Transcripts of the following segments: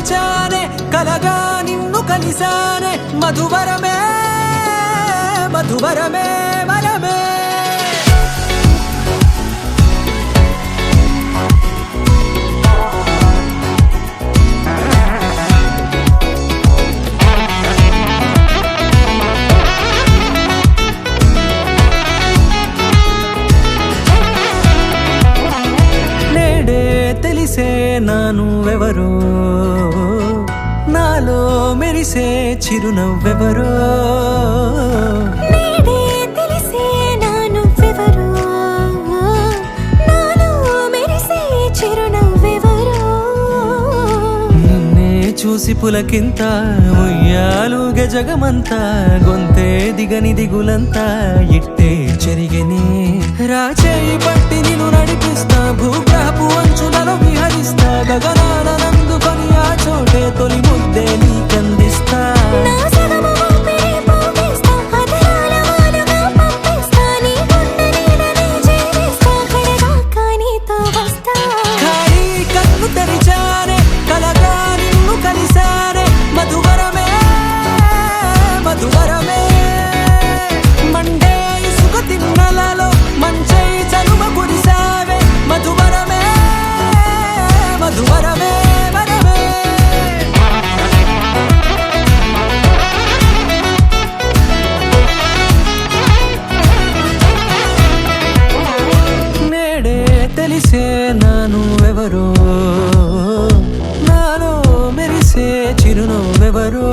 తెరిచానే కలగా నిన్ను కలిసానే మధువరమే మధువరమే వరమే తెలిసే నానువెవరో నాలో మెరిసే చిరునవ్వెవరో నేడే తెలిసే నానువెవరో నాలో మెరిసే చిరునవ్వెవరో నిన్నే చూసి పులకింత ఉయ్యాలుగ జగమంతా గొంతే దిగని దిగులంతా ఇట్టే చెరిగెనే రాచేయి పట్టి నిన్ను నడిపిస్తా భూగ్రహపు అంచులలో విహరిస్తా గగనాల నందుకొని ఆ చోటే తొలి ముద్దే నీకందిస్తా నా సగము ఊపిరి పోగేస్తా అధరాల వాలుగా పంపిస్తా నీ గుండె నీడనే చేరిస్తా కడదాకా నీతో వస్తా ఖాళీ కన్ను తెరిచానే కలగా నిన్ను కలిసానే మధువరమే మధువరమే మండే ఇసుక తిన్నలలో మంచై చలువ కురిసావే మధువరమే మధువరమే వరమే నేడే తెలిసే నానువెవరో నాలో మెరిసే చిరునవ్వెవరో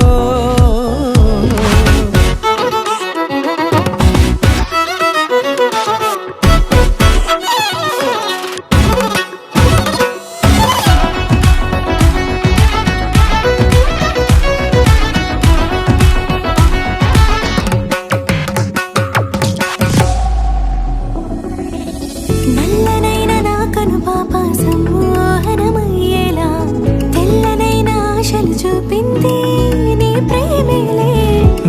నల్లనైన నా కనుపాప సమ్మోహనమయ్యేలా తెల్లనైన ఆశలు చూపింది నీ ప్రేమేలే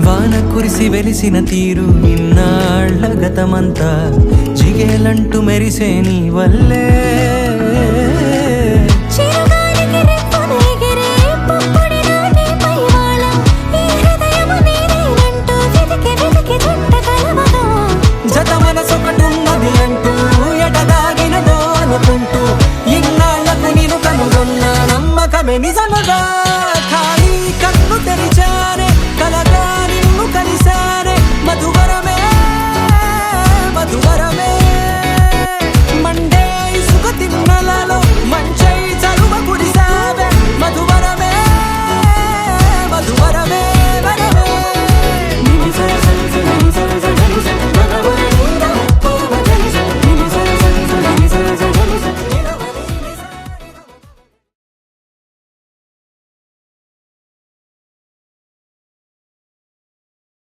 వాన కురిసి వెలిసిన తీరు ఇన్నాళ్ల గతమంతా జిగేలంటూ మెరిసే నీ వల్లే